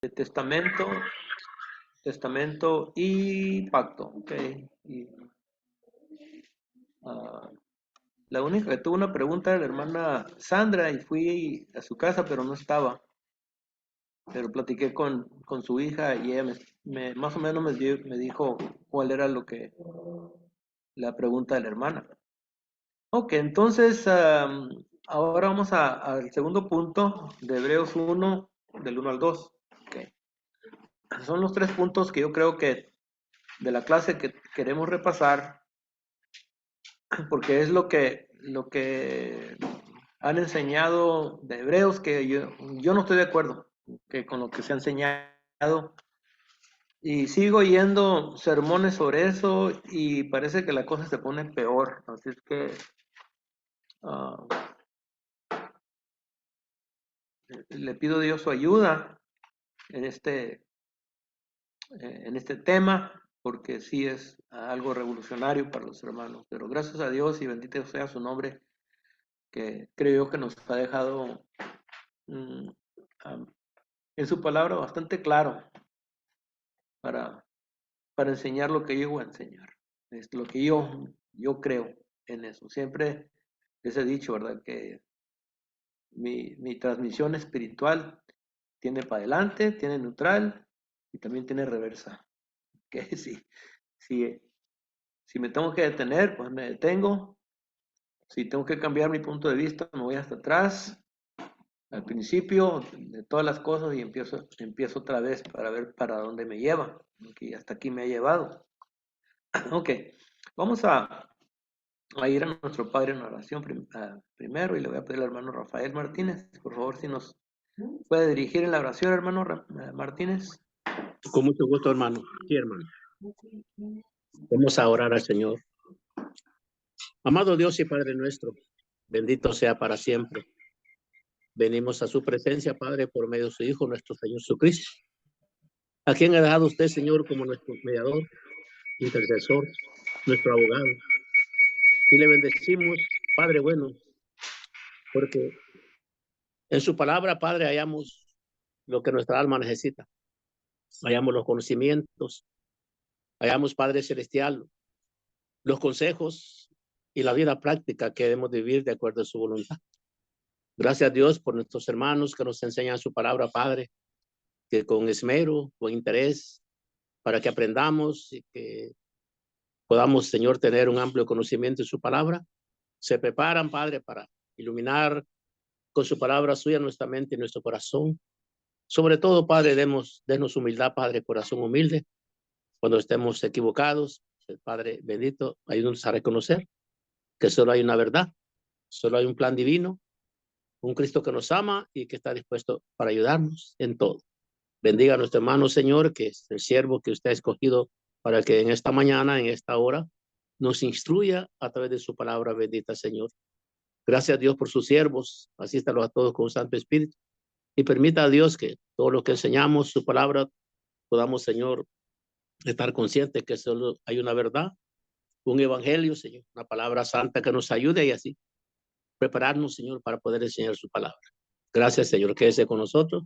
de testamento y pacto. Ok. Y, ah, la única que tuvo una pregunta era la hermana Sandra y fui a su casa, pero no estaba. Pero platiqué con su hija y ella más o menos me dijo cuál era la pregunta de la hermana. Ok, entonces ahora vamos al segundo punto de Hebreos 1, del 1 al 2. Okay. Son los 3 puntos que yo creo que de la clase que queremos repasar, porque es lo que han enseñado de Hebreos, que yo no estoy de acuerdo con lo que se ha enseñado. Y sigo yendo sermones sobre eso y parece que la cosa se pone peor. Así es que ah, le pido a Dios su ayuda en este tema, porque sí es algo revolucionario para los hermanos. Pero gracias a Dios y bendito sea su nombre, que creo que nos ha dejado mm, en su palabra bastante claro para, para enseñar lo que yo voy a enseñar. Es lo que yo creo en eso. Siempre les he dicho, ¿verdad? Que mi transmisión espiritual tiene para adelante, tiene neutral y también tiene reversa. Que si me tengo que detener, pues me detengo. Si tengo que cambiar mi punto de vista, me voy hasta atrás, al principio de todas las cosas y empiezo otra vez para ver para dónde me lleva. Y hasta aquí me ha llevado. Ok, vamos a ir a nuestro Padre en oración primero y le voy a pedir al hermano Rafael Martínez, por favor, si nos puede dirigir en la oración, hermano Martínez. Con mucho gusto, hermano. Sí, hermano. Vamos a orar al Señor. Amado Dios y Padre nuestro, bendito sea para siempre. Venimos a su presencia, Padre, por medio de su Hijo, nuestro Señor Jesucristo, a quien ha dejado usted, Señor, como nuestro mediador, intercesor, nuestro abogado. Y le bendecimos, Padre bueno, porque en su palabra, Padre, hallamos lo que nuestra alma necesita. Hallamos los conocimientos, hallamos, Padre Celestial, los consejos y la vida práctica que debemos vivir de acuerdo a su voluntad. Gracias a Dios por nuestros hermanos que nos enseñan su palabra, Padre, que con esmero, con interés, para que aprendamos y que podamos, Señor, tener un amplio conocimiento de su palabra. Se preparan, Padre, para iluminar con su palabra suya nuestra mente y nuestro corazón. Sobre todo, Padre, denos humildad, Padre, corazón humilde. Cuando estemos equivocados, el Padre bendito, ayúdanos a reconocer que solo hay una verdad, solo hay un plan divino, un Cristo que nos ama y que está dispuesto para ayudarnos en todo. Bendiga a nuestro hermano, Señor, que es el siervo que usted ha escogido para que en esta mañana, en esta hora, nos instruya a través de su palabra bendita, Señor. Gracias a Dios por sus siervos. Asístalos a todos con Santo Espíritu. Y permita a Dios que todo lo que enseñamos, su palabra, podamos, Señor, estar conscientes que solo hay una verdad, un evangelio, Señor, una palabra santa que nos ayude y así prepararnos, Señor, para poder enseñar su palabra. Gracias, Señor, quédese con nosotros.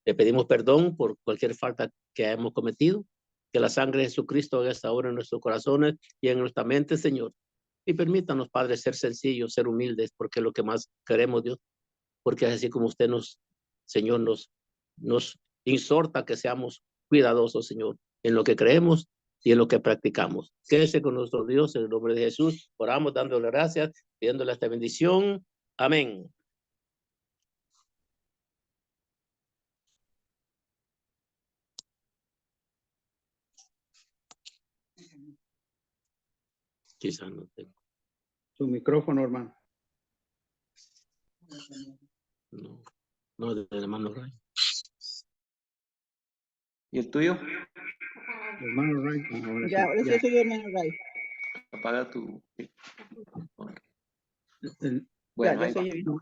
Le pedimos perdón por cualquier falta que hayamos cometido. Que la sangre de Jesucristo haga esta obra en nuestros corazones y en nuestra mente, Señor. Y permítanos, Padre, ser sencillos, ser humildes, porque es lo que más queremos, Dios. Porque así como usted Señor, nos exhorta que seamos cuidadosos, Señor, en lo que creemos y en lo que practicamos. Quédese con nuestro Dios en el nombre de Jesús. Oramos dándole gracias, pidiéndole esta bendición. Amén. Quizás no tengo. Su micrófono, hermano. No, del hermano Ray. ¿Y el tuyo? Hermano Ray. Ahora Ya, ahora sí soy yo, hermano Ray. Apaga tu... Okay. Bueno, Bueno, ya soy yo.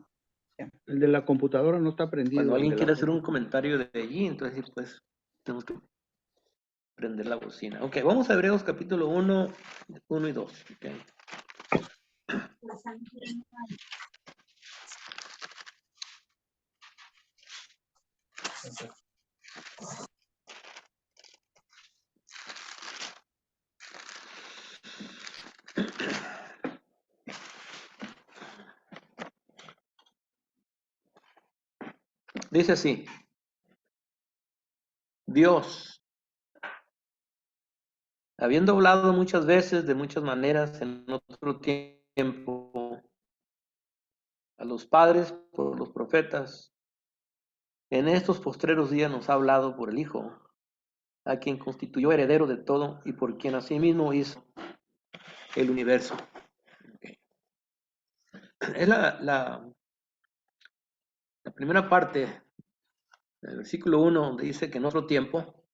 El de la computadora no está prendido. Cuando alguien quiere hacer un comentario de allí, entonces pues tenemos que prender la bocina. Ok, vamos a Hebreos capítulo 1, 1 y 2. Okay. Dice así, Dios, habiendo hablado muchas veces, de muchas maneras, en otro tiempo, a los padres por los profetas, en estos postreros días nos ha hablado por el Hijo, a quien constituyó heredero de todo y por quien asimismo hizo el universo. Okay. Es la primera parte del versículo 1 donde dice que en otro tiempo,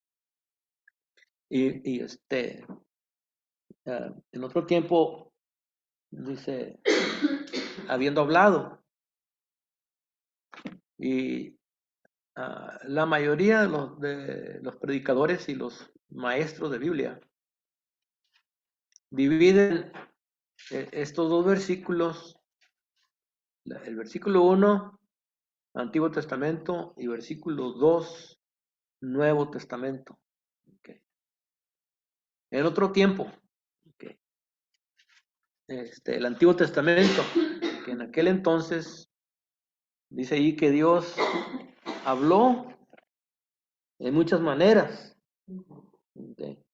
y en otro tiempo dice, habiendo hablado, y la mayoría de los predicadores y los maestros de Biblia dividen estos dos versículos, el versículo 1, Antiguo Testamento, y versículo 2, Nuevo Testamento. Okay. En otro tiempo, okay, el Antiguo Testamento, que en aquel entonces dice ahí que Dios habló de muchas maneras. Okay.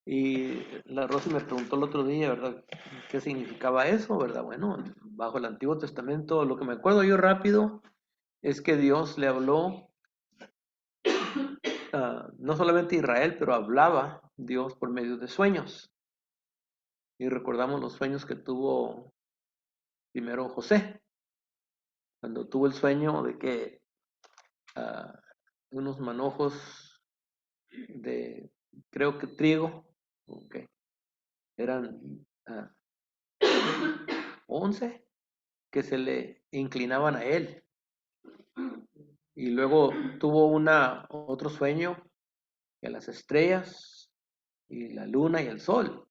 Y la Rosy me preguntó el otro día, ¿verdad? ¿Qué significaba eso, verdad? Bueno, bajo el Antiguo Testamento, lo que me acuerdo yo rápido es que Dios le habló no solamente a Israel, pero hablaba Dios por medio de sueños. Y recordamos los sueños que tuvo primero José, cuando tuvo el sueño de que unos manojos de, creo que trigo, okay, eran 11 que se le inclinaban a él. Y luego tuvo otro sueño que las estrellas y la luna y el sol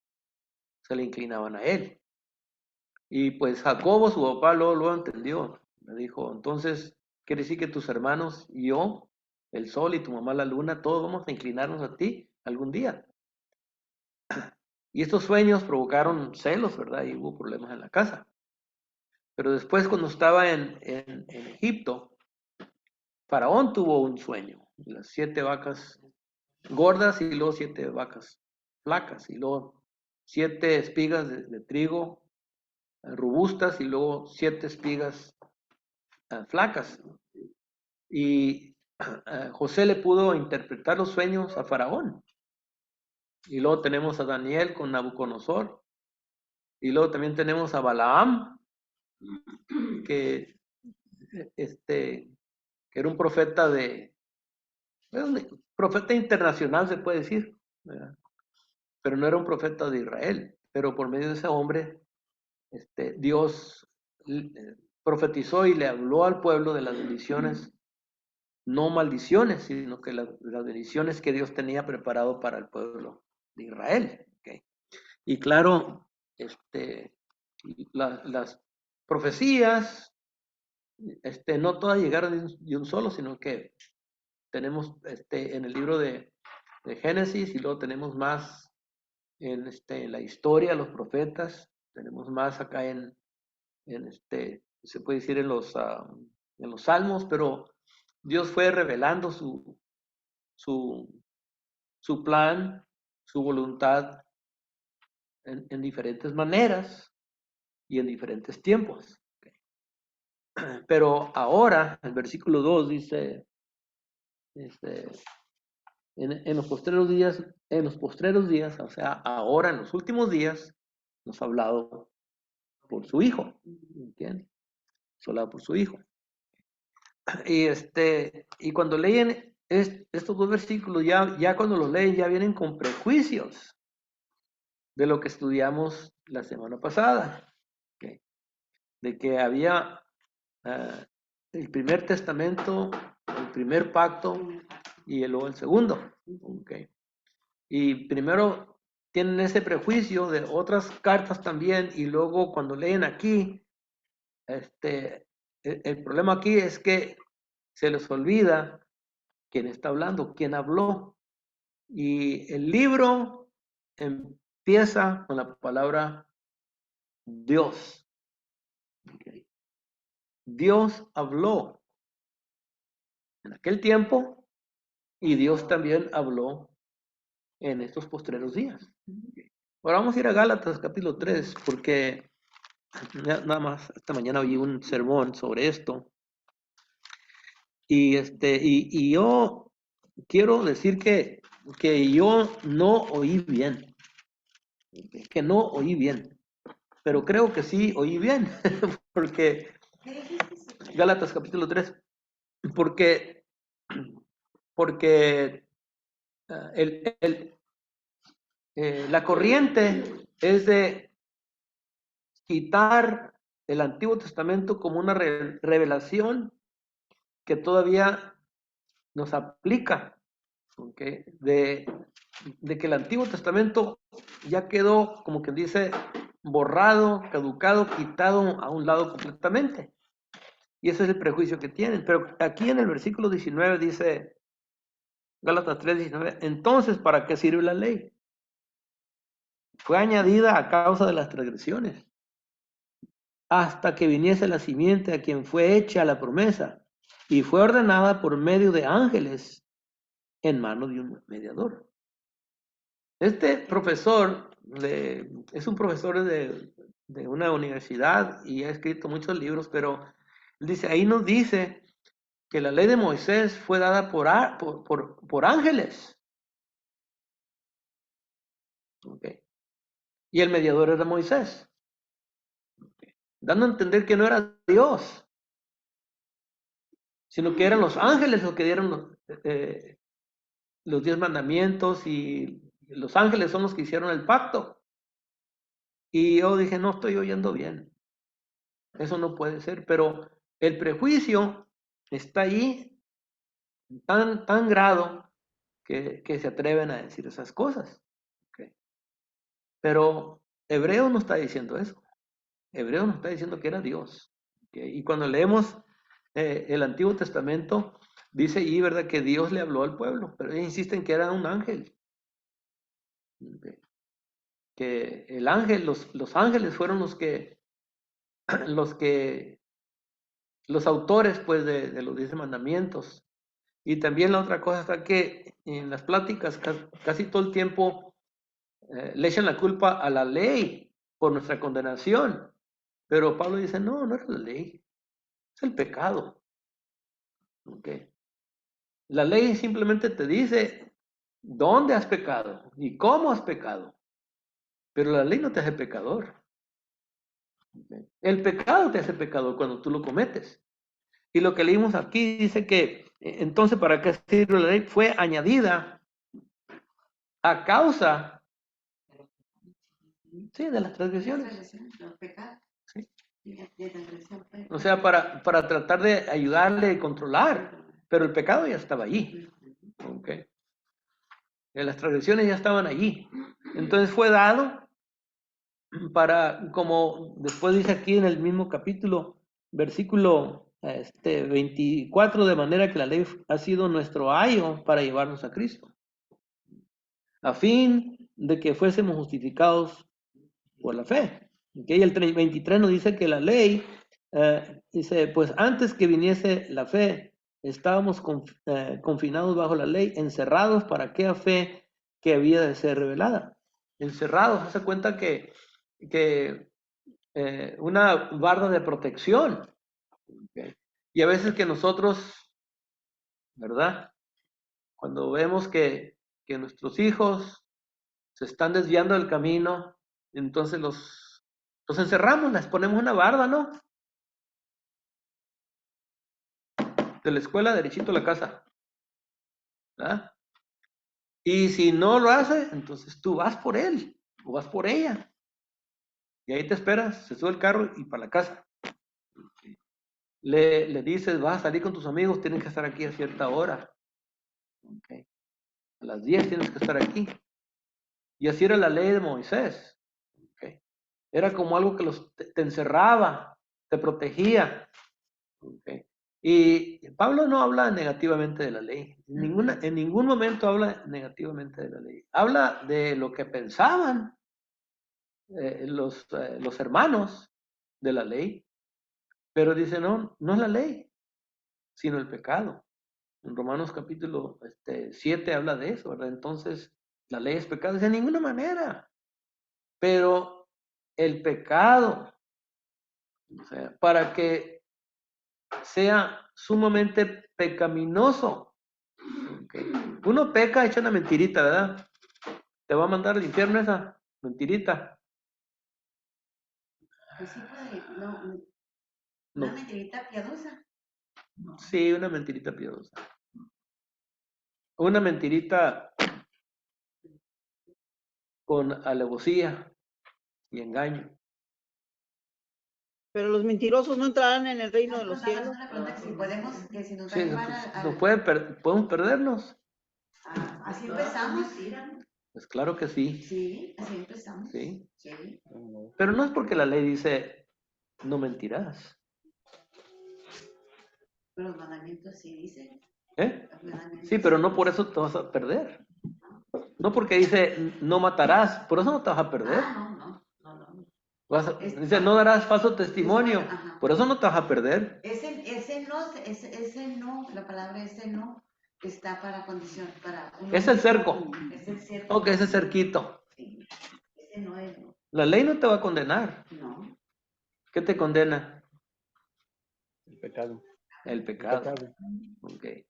se le inclinaban a él. Y pues Jacobo, su papá, lo entendió. Le dijo, entonces, quiere decir que tus hermanos y yo, el sol y tu mamá la luna, todos vamos a inclinarnos a ti algún día. Y estos sueños provocaron celos, ¿verdad? Y hubo problemas en la casa. Pero después, cuando estaba en Egipto, Faraón tuvo un sueño. Las 7 vacas gordas y luego 7 vacas flacas. Y luego 7 espigas de trigo robustas y luego 7 espigas flacas. Y José le pudo interpretar los sueños a Faraón. Y luego tenemos a Daniel con Nabucodonosor. Y luego también tenemos a Balaam, que era un profeta profeta internacional, se puede decir, ¿verdad? Pero no era un profeta de Israel. Pero por medio de ese hombre, Dios profetizó y le habló al pueblo de las bendiciones, no maldiciones, sino que las bendiciones que Dios tenía preparado para el pueblo de Israel. Okay. Y claro, las profecías, no todas llegaron de un solo, sino que tenemos en el libro de Génesis y luego tenemos más en la historia, los profetas, tenemos más acá se puede decir en los salmos, pero Dios fue revelando su plan, su voluntad en diferentes maneras y en diferentes tiempos. Pero ahora, el versículo 2 dice, en los postreros días, o sea, ahora en los últimos días, nos ha hablado por su Hijo, ¿entiendes? Nos ha hablado por su Hijo. Y cuando leen estos dos versículos, ya cuando los leen, ya vienen con prejuicios de lo que estudiamos la semana pasada, ¿okay? De que había el primer testamento, el primer pacto y luego el segundo. ¿Okay? Y primero tienen ese prejuicio de otras cartas también, y luego cuando leen aquí, el problema aquí es que se les olvida quién está hablando, quién habló. Y el libro empieza con la palabra Dios. Okay. Dios habló. en aquel tiempo y Dios también habló en estos postreros días. Ahora vamos a ir a Gálatas capítulo 3 porque nada más esta mañana oí un sermón sobre esto y yo quiero decir que yo no oí bien, que no oí bien, pero creo que sí oí bien, porque Gálatas capítulo 3, porque, porque la corriente es de quitar el Antiguo Testamento como una revelación que todavía nos aplica, ¿okay? De que el Antiguo Testamento ya quedó, como que dice, borrado, caducado, quitado a un lado completamente. Y ese es el prejuicio que tienen. Pero aquí en el versículo 19 dice, Gálatas 3:19, entonces, ¿para qué sirve la ley? Fue añadida a causa de las transgresiones, hasta que viniese la simiente a quien fue hecha la promesa, y fue ordenada por medio de ángeles en mano de un mediador. Este profesor es un profesor de una universidad y ha escrito muchos libros, pero él dice, ahí nos dice que la ley de Moisés fue dada por ángeles. Okay. Y el mediador era Moisés. Okay. Dando a entender que no era Dios, sino que eran los ángeles los que dieron los 10 mandamientos y los ángeles son los que hicieron el pacto. Y yo dije, no estoy oyendo bien. Eso no puede ser, pero el prejuicio está ahí tan grado que se atreven a decir esas cosas. Okay. Pero Hebreo no está diciendo eso. Hebreo nos está diciendo que era Dios. Okay. Y cuando leemos el Antiguo Testamento, dice ahí, ¿verdad?, que Dios le habló al pueblo, pero ellos insisten que era un ángel. Okay. Que el ángel, los ángeles fueron los autores, pues, de los 10 mandamientos. Y también la otra cosa está que en las pláticas casi todo el tiempo le echan la culpa a la ley por nuestra condenación. Pero Pablo dice, no, no es la ley, es el pecado. Okay. La ley simplemente te dice dónde has pecado y cómo has pecado. Pero la ley no te hace pecador. Okay. El pecado te hace pecador cuando tú lo cometes. Y lo que leímos aquí dice que entonces, ¿para qué sirve la ley? Fue añadida a causa, sí, de las transgresiones. Sí. O sea, para tratar de ayudarle y controlar, pero el pecado ya estaba allí. Okay. Las transgresiones ya estaban allí. Entonces fue dado para, como después dice aquí en el mismo capítulo, versículo 24, de manera que la ley ha sido nuestro ayo para llevarnos a Cristo, a fin de que fuésemos justificados por la fe. Okay, el 23 nos dice que la ley, dice, pues antes que viniese la fe, estábamos confinados bajo la ley, encerrados para aquella fe que había de ser revelada. Encerrados, hace cuenta que una barra de protección. Okay. Y a veces que nosotros, ¿verdad? Cuando vemos que nuestros hijos se están desviando del camino, entonces los encerramos, les ponemos una barda, ¿no? De la escuela derechito a la casa. ¿Verdad? Y si no lo hace, entonces tú vas por él o vas por ella. Y ahí te esperas, se sube el carro y para la casa. Le dices, vas a salir con tus amigos, tienen que estar aquí a cierta hora. Okay. A las 10 tienes que estar aquí. Y así era la ley de Moisés. Okay. Era como algo que te encerraba, te protegía. Okay. Y Pablo no habla negativamente de la ley. En ningún momento habla negativamente de la ley. Habla de lo que pensaban los hermanos de la ley. Pero dice, no, no es la ley, sino el pecado. En Romanos capítulo 7 habla de eso, ¿verdad? Entonces, la ley es pecado. De ninguna manera. Pero el pecado, o sea, para que sea sumamente pecaminoso. Okay. Uno peca, echa una mentirita, ¿verdad? Te va a mandar al infierno esa mentirita. Pues sí, pues, no, una No. mentirita piadosa. Sí, una mentirita piadosa. Una mentirita con alevosía y engaño. Pero los mentirosos no entrarán en el reino de los Estamos cielos. haciendo una pregunta que si podemos, que si nos va a Sí, llevar pues, no podemos perdernos. así empezamos. Pues claro que sí. Sí, así empezamos. Sí. Sí. Pero no es porque la ley dice no mentirás. Pero los mandamientos sí dicen. ¿Eh? Los mandamientos Sí, pero no por eso te vas a perder. No porque dice no matarás, por eso no te vas a perder. No. Dice no darás falso testimonio, Ajá. por eso no te vas a perder. Ese no, la palabra ese no está para condición, para Es el cerco. Es el cerco. Ok, ese cerquito. Sí. Ese no es no. La ley no te va a condenar. No. ¿Qué te condena? El pecado. El pecado. Okay.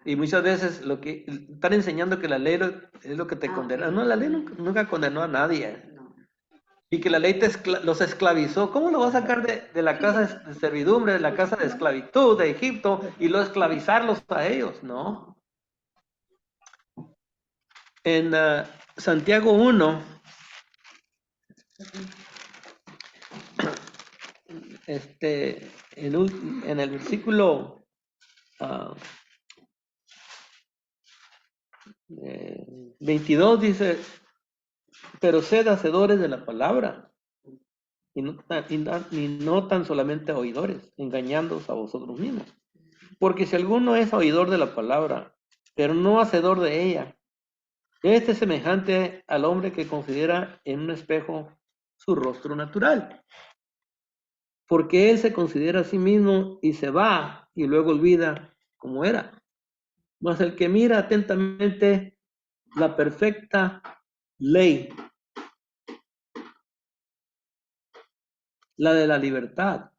Y muchas veces lo que están enseñando que la ley es lo que te condena. No, la ley nunca condenó a nadie. No. Y que la ley los esclavizó. ¿Cómo lo va a sacar de la casa de servidumbre, de la casa de esclavitud de Egipto y luego esclavizarlos a ellos? No. En Santiago 1, en el versículo 22 dice, pero sed hacedores de la palabra y no tan solamente oidores, engañándoos a vosotros mismos. Porque si alguno es oidor de la palabra, pero no hacedor de ella, este es semejante al hombre que considera en un espejo su rostro natural. Porque él se considera a sí mismo y se va y luego olvida cómo era. Mas el que mira atentamente la perfecta ley, la de la libertad,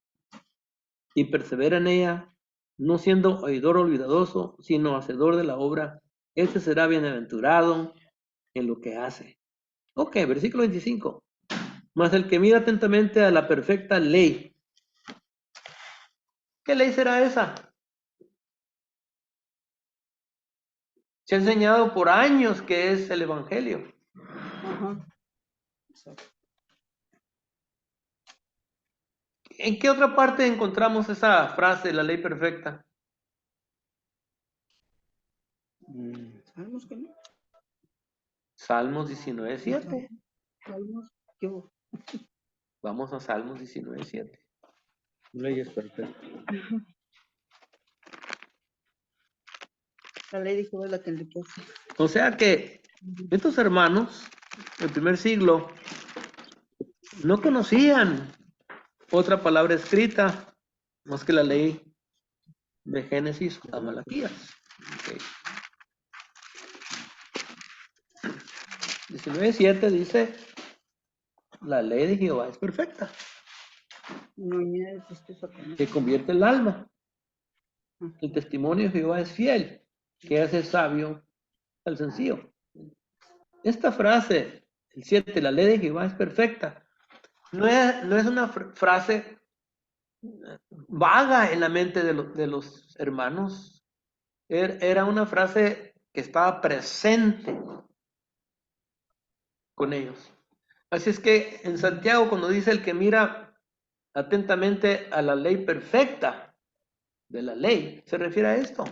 y persevera en ella, no siendo oidor olvidadoso, sino hacedor de la obra, ese será bienaventurado en lo que hace. Ok, versículo 25. Mas el que mira atentamente a la perfecta ley, ¿qué ley será esa? Se ha enseñado por años que es el Evangelio. Ajá. ¿En qué otra parte encontramos esa frase, la ley perfecta? Sabemos que no. Salmos 19:7. Sabemos que hubo. Vamos a Salmos 19:7. Ley es perfecta. La ley de Jehová es la que enriquece. O sea que estos hermanos del primer siglo no conocían otra palabra escrita más que la ley de Génesis a Malaquías. Okay. 19:7 dice, la ley de Jehová es perfecta, No hay nada de tristeza con que eso. convierte el alma. El testimonio de Jehová es fiel, que hace sabio al sencillo. Esta frase, el 7, la ley de Jehová es perfecta, no es una frase vaga en la mente de los hermanos. Era una frase que estaba presente con ellos. Así es que en Santiago, cuando dice el que mira atentamente a la ley perfecta de la ley, se refiere a esto.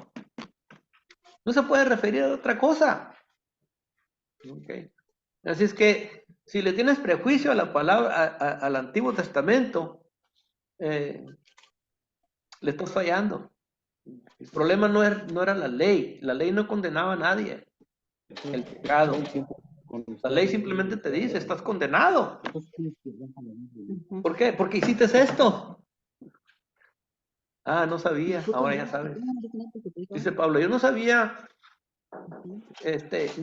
No se puede referir a otra cosa. Okay. Así es que si le tienes prejuicio a la palabra, al Antiguo Testamento, le estás fallando. El problema no era la ley no condenaba a nadie, el pecado. La ley simplemente te dice, estás condenado. ¿Por qué? Porque hiciste esto. Ah, no sabía, Nosotros ahora ya no, sabes. no, yo no, porque te digo, Dice Pablo, yo no sabía ujú,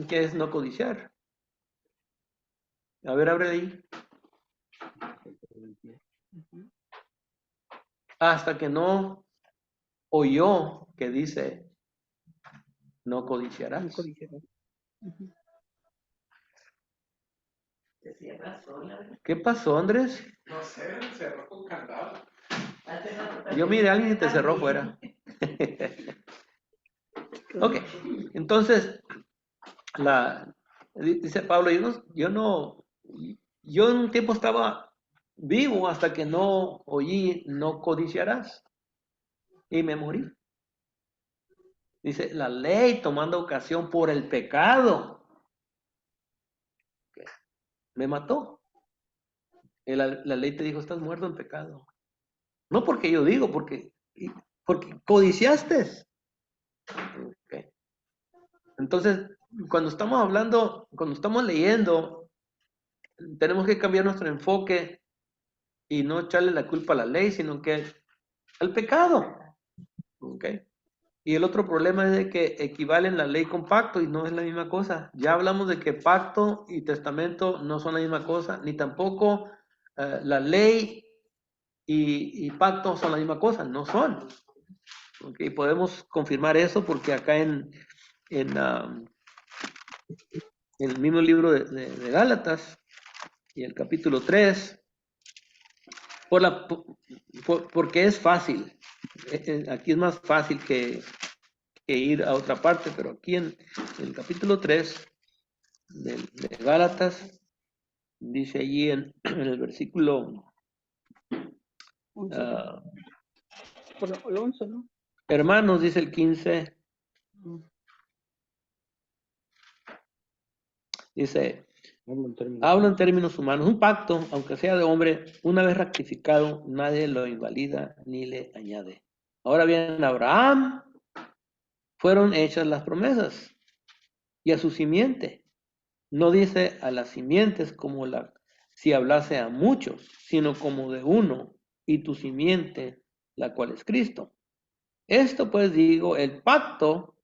qué es no codiciar. A ver, abre ahí. ujú, Hasta que no oyó que dice, no codiciarás. no codiciarás. Ujú. ¿Qué pasó, Andrés? No sé, cerró con candado. Yo miré a alguien y te cerró fuera. Ok, entonces, dice Pablo, yo en un tiempo estaba vivo hasta que no oí, no codiciarás, y me morí. Dice, la ley tomando ocasión por el pecado, me mató. Y la ley te dijo, estás muerto en pecado. No porque yo digo, porque codiciaste. Ok. Entonces, cuando estamos leyendo, tenemos que cambiar nuestro enfoque y no echarle la culpa a la ley, sino que al pecado. ¿Ok? Y el otro problema es de que equivalen la ley con pacto y no es la misma cosa. Ya hablamos de que pacto y testamento no son la misma cosa, ni tampoco la ley y pacto son la misma cosa, no son. ¿Ok? Podemos confirmar eso porque acá en el mismo libro de Gálatas y el capítulo 3, porque es fácil. Aquí es más fácil que ir a otra parte, pero aquí en el capítulo 3 de Gálatas, dice allí en el versículo, 11, ah, por el 11, ¿no? hermanos, dice el 15, Mm. dice, Hablo en términos hablo en humanos. términos humanos, un pacto, aunque sea de hombre, una vez rectificado, nadie lo invalida ni le añade. Ahora bien, a Abraham fueron hechas las promesas y a su simiente. No dice a las simientes como si hablase a muchos, sino como de uno, y tu simiente, la cual es Cristo. Esto pues digo, el pacto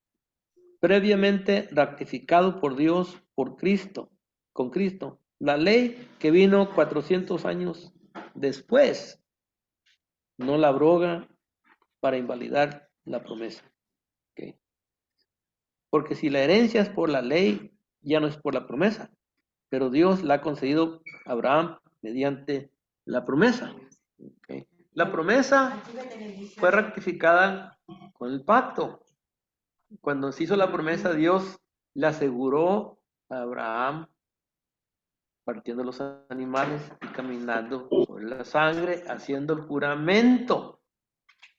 previamente ratificado por Dios por Cristo, con Cristo. La ley que vino 400 años después, no la abroga para invalidar la promesa. ¿Ok? Porque si la herencia es por la ley, ya no es por la promesa, pero Dios la ha concedido a Abraham mediante la promesa. ¿Ok? La promesa fue rectificada con el pacto. Cuando se hizo la promesa, Dios le aseguró a Abraham partiendo los animales y caminando sobre la sangre, haciendo el juramento.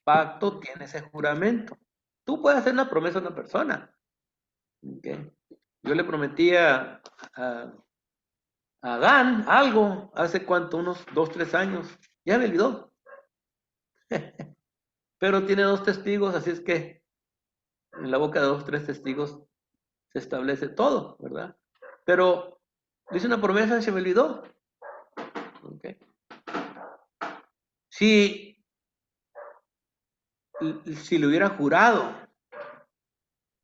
Pacto tiene ese juramento. Tú puedes hacer una promesa a una persona. ¿Ok? Yo le prometí a Adán algo hace cuánto, unos 2, 3 años. Ya me olvidó. Pero tiene 2 testigos, así es que en la boca de 2, 3 testigos se establece todo, ¿verdad? Pero hice una promesa y se me olvidó. ¿Ok? Si lo hubiera jurado,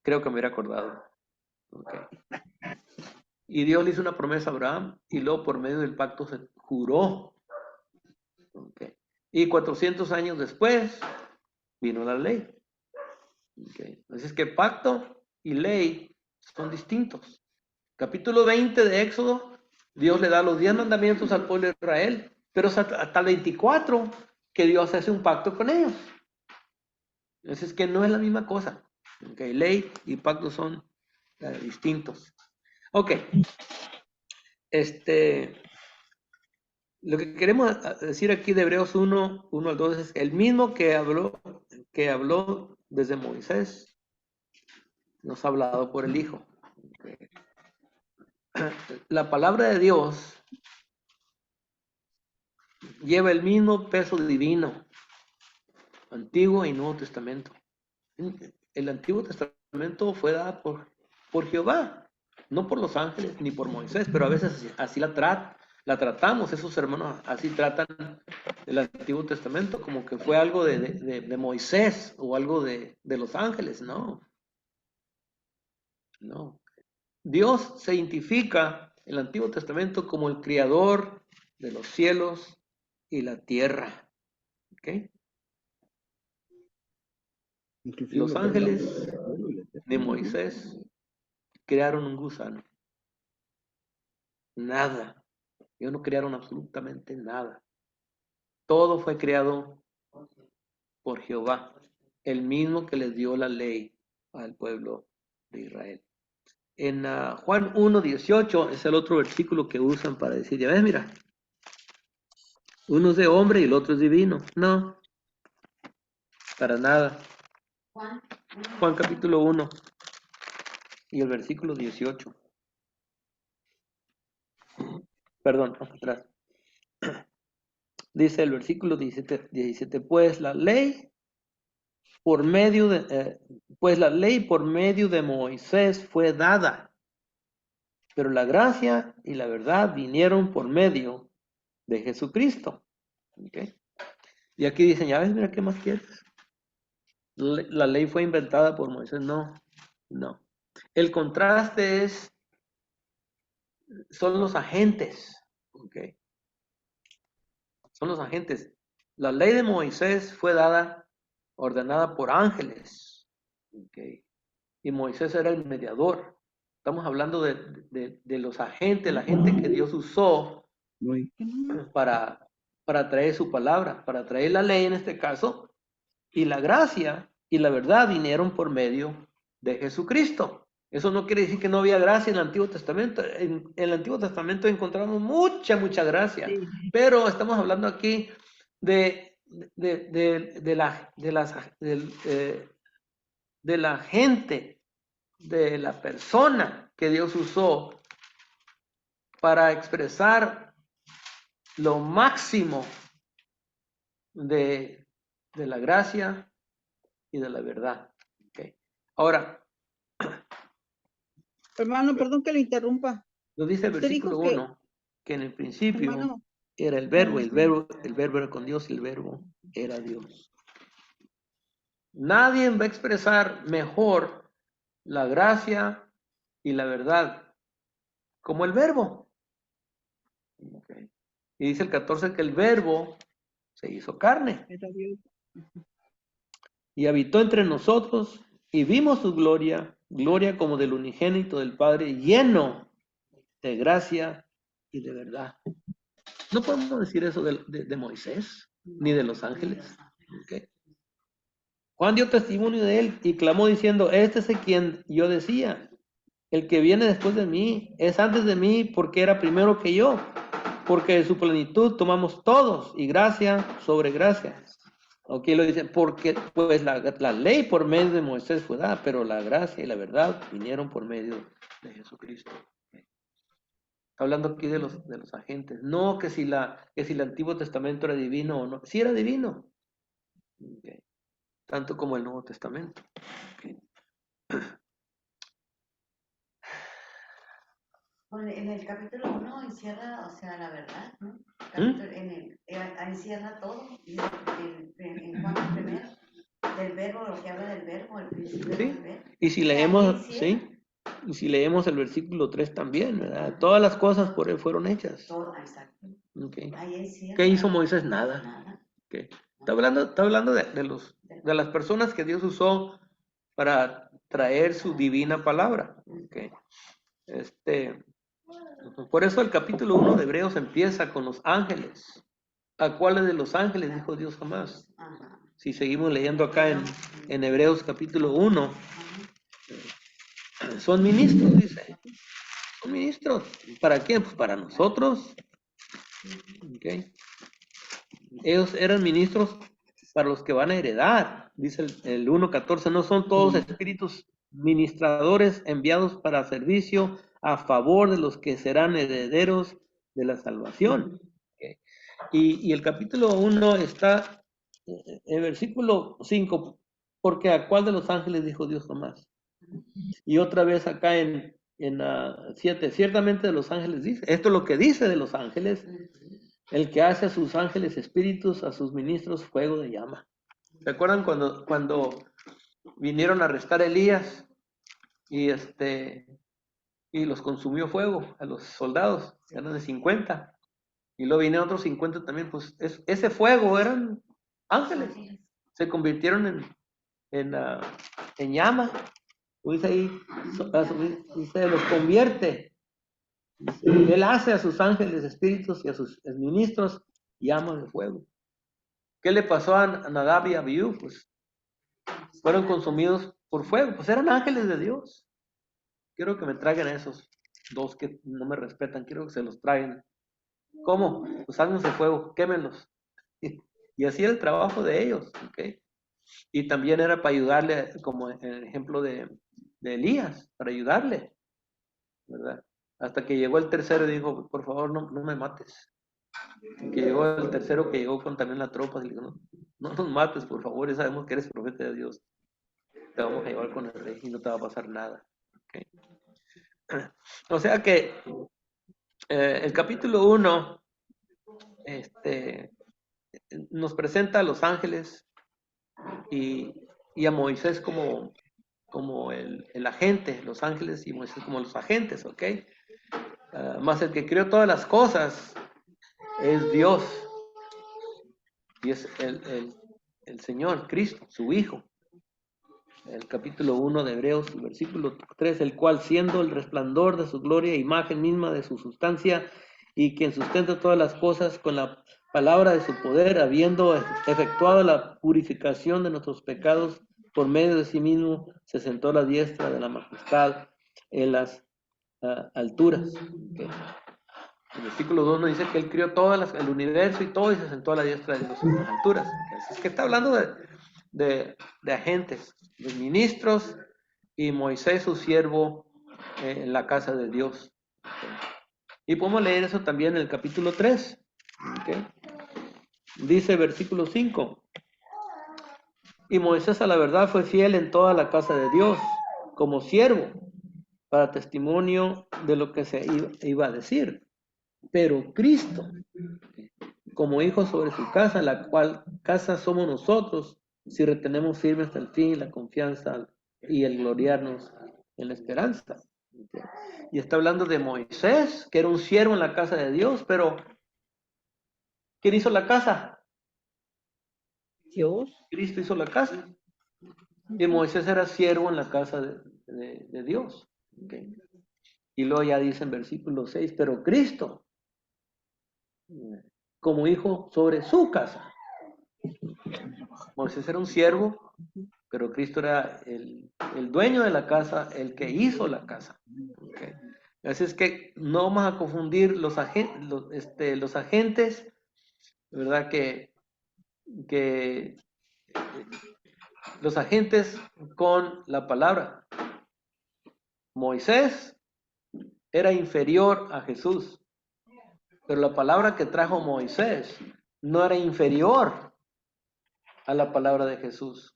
creo que me hubiera acordado. ¿Ok? Y Dios le hizo una promesa a Abraham y luego por medio del pacto se juró. ¿Ok? Y 400 años después vino la ley. ¿Ok? Así es que pacto y ley son distintos. Capítulo 20 de Éxodo, Dios le da los 10 mandamientos al pueblo de Israel, pero es hasta el 24 que Dios hace un pacto con ellos. Así es que no es la misma cosa. ¿Okay? Ley y pacto son distintos. Ok. Lo que queremos decir aquí de Hebreos 1 al 2 es el mismo que habló desde Moisés, nos ha hablado por el Hijo. Okay. La palabra de Dios lleva el mismo peso divino, Antiguo y Nuevo Testamento. El Antiguo Testamento fue dado por Jehová, no por los ángeles ni por Moisés, pero a veces así la tratamos, esos hermanos así tratan del Antiguo Testamento, como que fue algo de Moisés o algo de los ángeles. No, no. Dios se identifica en el Antiguo Testamento como el creador de los cielos y la tierra. ¿Ok? Inclusive Los lo podemos ángeles de Moisés crearon un gusano. Nada. Ellos no crearon absolutamente nada. Todo fue creado por Jehová, el mismo que les dio la ley al pueblo de Israel. En Juan 1:18 es el otro versículo que usan para decir, ya ves, mira, uno es de hombre y el otro es divino. No, para nada. Juan, Juan capítulo 1 y el versículo 18. Perdón, atrás. Dice el versículo 17, pues la ley por medio de Moisés fue dada, pero la gracia y la verdad vinieron por medio de Jesucristo. ¿Okay? Y aquí dicen, ya ves, mira, ¿qué más quieres? La ley fue inventada por Moisés. No, no. El contraste son los agentes. ¿Okay? Son los agentes. La ley de Moisés fue ordenada por ángeles. ¿Okay? Y Moisés era el mediador. Estamos hablando de los agentes, la gente que Dios usó Muy. para traer su palabra, para traer la ley en este caso, y la gracia y la verdad vinieron por medio de Jesucristo. Eso no quiere decir que no había gracia en el Antiguo Testamento. En el Antiguo Testamento encontramos mucha gracia, pero estamos hablando aquí de la gente, de la persona que Dios usó para expresar lo máximo de la gracia y de la verdad. Okay. Ahora, Hermano, perdón que le interrumpa. lo dice el Usted versículo dijo 1, que en el principio hermano, era el verbo, el verbo era con Dios y el verbo era Dios. Nadie va a expresar mejor la gracia y la verdad como el verbo. Okay. Y dice el 14 que el verbo se hizo carne era Dios. y habitó entre nosotros y vimos su gloria, gloria como del unigénito del Padre, lleno de gracia y de verdad. No podemos decir eso de Moisés, ni de los ángeles. Okay. Juan dio testimonio de él y clamó diciendo, este es el quien yo decía, el que viene después de mí, es antes de mí porque era primero que yo, porque de su plenitud tomamos todos y gracia sobre gracia. Aquí lo dice, porque pues la ley por medio de Moisés fue dada, pero la gracia y la verdad vinieron por medio de Jesucristo. Está hablando aquí de los agentes. No que si el Antiguo Testamento era divino o no. Sí era divino. Okay. Tanto como el Nuevo Testamento. Okay. en el capítulo 1 encierra, o sea, la verdad, ¿no? Encierra todo. En Juan primero, del verbo, lo que habla del verbo, el principio del verbo. Y si leemos, sí. Y si leemos el versículo 3 también, ¿verdad? Todas las cosas por él fueron hechas. Todo, exacto. Okay. Ahí ¿Qué hizo Moisés? Nada. Nada. Okay. Está hablando de las personas que Dios usó para traer su divina palabra. Okay. Por eso el capítulo 1 de Hebreos empieza con los ángeles. ¿A cuáles de los ángeles dijo Dios jamás? Ajá. Si seguimos leyendo acá en Hebreos capítulo 1, son ministros, dice. Son ministros. ¿Para quién? Pues para nosotros. Okay. Ellos eran ministros para los que van a heredar. Dice el 1.14, no son todos espíritus ministradores enviados para servicio a favor de los que serán herederos de la salvación. Okay. Y el capítulo 1 está en versículo 5, porque a cuál de los ángeles dijo Dios jamás. Y otra vez acá en 7, ciertamente de los ángeles dice, esto es lo que dice de los ángeles, el que hace a sus ángeles espíritus, a sus ministros fuego de llama. ¿Se acuerdan cuando vinieron a arrestar a Elías y los consumió fuego a los soldados? Eran de 50. Y luego vinieron otros 50 también. Pues ese fuego eran ángeles. Se convirtieron en llama. Dice ahí, dice, los convierte. Dice, él hace a sus ángeles espíritus y a sus ministros llamas de fuego. ¿Qué le pasó a Nadab y a Abiú? Pues fueron consumidos por fuego. Pues eran ángeles de Dios. Quiero que me traigan a esos dos que no me respetan. Quiero que se los traigan. ¿Cómo? Pues háganse fuego, quémenlos. Y así era el trabajo de ellos. ¿Okay? Y también era para ayudarle, como en el ejemplo de Elías, para ayudarle, ¿verdad? Hasta que llegó el tercero y dijo, por favor, no me mates. Y que llegó el tercero que llegó con también la tropa, y le dijo, no nos mates, por favor, ya sabemos que eres profeta de Dios. Te vamos a llevar con el rey y no te va a pasar nada. ¿Okay? O sea que el capítulo 1 nos presenta a los ángeles y a Moisés como el agente, los ángeles y Moisés como los agentes, ¿ok? Más el que creó todas las cosas es Dios y es el Señor, Cristo, su Hijo. El capítulo 1 de Hebreos, el versículo 3, el cual siendo el resplandor de su gloria, imagen misma de su sustancia, y quien sustenta todas las cosas con la palabra de su poder, habiendo efectuado la purificación de nuestros pecados por medio de sí mismo, se sentó a la diestra de la majestad en las alturas. Okay. El versículo 2 nos dice que él crió todo el universo y todo, y se sentó a la diestra de Dios en las alturas. Es que está hablando de agentes, de ministros, y Moisés, su siervo, en la casa de Dios. Okay. Y podemos leer eso también en el capítulo 3. Okay. Dice versículo 5. Y Moisés a la verdad fue fiel en toda la casa de Dios, como siervo, para testimonio de lo que se iba a decir. Pero Cristo, como hijo sobre su casa, la cual casa somos nosotros, si retenemos firme hasta el fin la confianza y el gloriarnos en la esperanza. Y está hablando de Moisés, que era un siervo en la casa de Dios, pero ¿quién hizo la casa? Dios. Cristo hizo la casa. Y Moisés era siervo en la casa de Dios. Okay. Y luego ya dice en versículo 6, pero Cristo, como hijo sobre su casa. Moisés era un siervo, pero Cristo era el dueño de la casa, el que hizo la casa. Okay. Así es que no vamos a confundir los agentes, ¿verdad? Que los agentes con la palabra. Moisés era inferior a Jesús, pero la palabra que trajo Moisés no era inferior a la palabra de Jesús.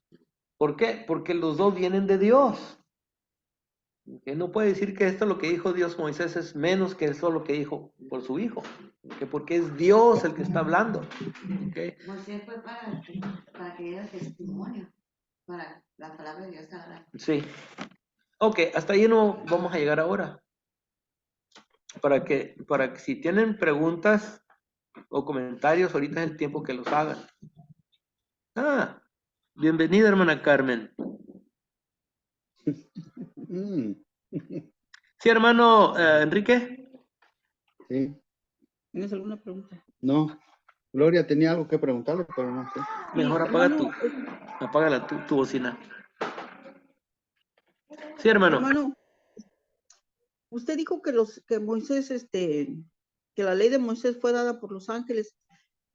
¿Por qué? Porque los dos vienen de Dios. Que no puede decir que esto lo que dijo Dios Moisés es menos que eso lo que dijo por su hijo, porque es Dios el que está hablando. ¿Okay? Moisés fue para que diera testimonio, para la palabra de Dios. Sí. Ok, hasta ahí no vamos a llegar ahora. Para que si tienen preguntas o comentarios, ahorita es el tiempo que los hagan. Bienvenida, hermana Carmen. Sí, hermano Enrique. Sí. ¿Tienes alguna pregunta? No. Gloria tenía algo que preguntarle, pero no sé. Mejor Sí, apaga tu bocina. Sí, hermano. Hermano, usted dijo que Moisés, que la ley de Moisés fue dada por los ángeles,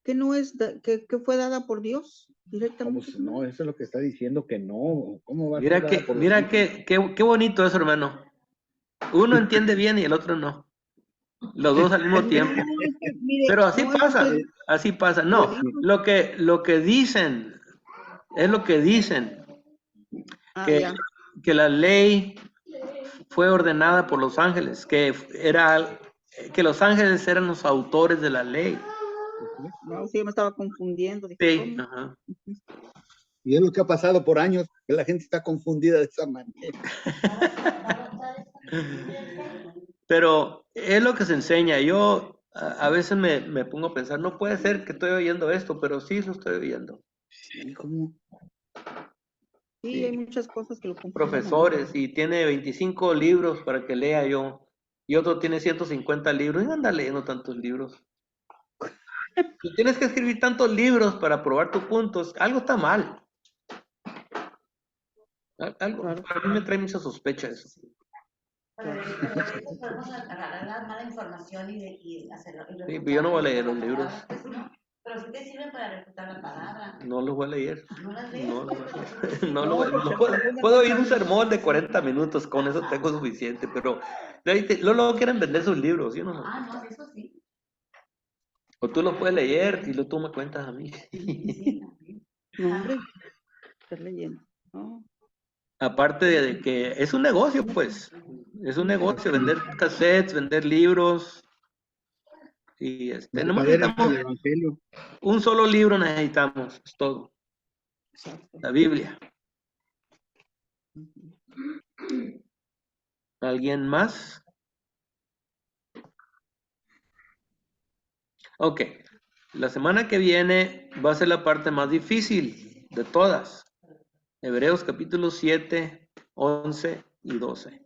que no es, que fue dada por Dios directamente. Pues no, eso es lo que está diciendo, que no. ¿Cómo va a Mira ser dada por los ángeles? qué bonito eso, hermano. Uno entiende bien y el otro no. Los dos al mismo tiempo. No, es que, mire, Pero así no, pasa, así pasa. No, lo que dicen, es lo que dicen, que la ley fue ordenada por los ángeles, que los ángeles eran los autores de la ley. No, sí, me estaba confundiendo. Dije, Sí, ¿cómo? ajá. Y es lo que ha pasado por años, que la gente está confundida de esa manera. Pero es lo que se enseña. Yo a veces me pongo a pensar, no puede ser que estoy oyendo esto, pero sí lo estoy oyendo. Sí, ¿cómo? Sí, hay Sí. muchas cosas que lo confunden. Profesores y tiene 25 libros para que lea yo y otro tiene 150 libros y no anda leyendo tantos libros. Si tienes que escribir tantos libros para probar tus puntos, algo está mal. Algo, Claro. a mí me trae mucha sospecha eso. Pero de eso podemos agarrar la mala información y hacerlo. Sí, pero yo no voy a leer los libros. Pues no, pero sí te sirven para refutar la palabra. No los voy a leer. No las lees, No los pues, voy a pero sí te leer. No sirven. lo voy a- porque no puedo, confunden puedo oír mucho. un sermón de 40 minutos, con eso tengo suficiente, pero de ahí luego quieren vender sus libros, ¿sí o no? Ah, no, eso sí. O tú los puedes leer y luego tú me cuentas a mí. Sí, también. No, hombre, estar leyendo. No. Aparte de que es un negocio, pues. Es un negocio vender cassettes, vender libros. Y nomás Mercader es necesitamos el evangelio. un solo libro, necesitamos, es todo. Exacto. La Biblia. ¿Alguien más? Ok. La semana que viene va a ser la parte más difícil de todas. Hebreos capítulo 7, 11 y 12.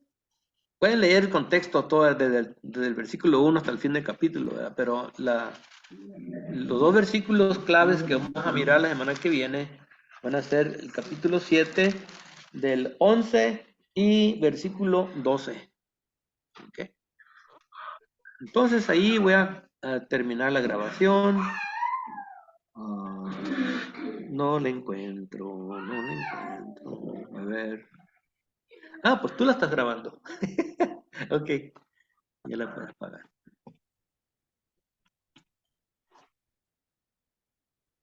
Pueden leer el contexto todo desde el versículo 1 hasta el fin del capítulo, ¿verdad? Pero los dos versículos claves que vamos a mirar la semana que viene van a ser el capítulo 7 del 11 y versículo 12. ¿Ok? Entonces ahí voy a terminar la grabación. No la encuentro, no la encuentro. A ver. Ah, pues tú la estás grabando. Ok, ya la puedes apagar.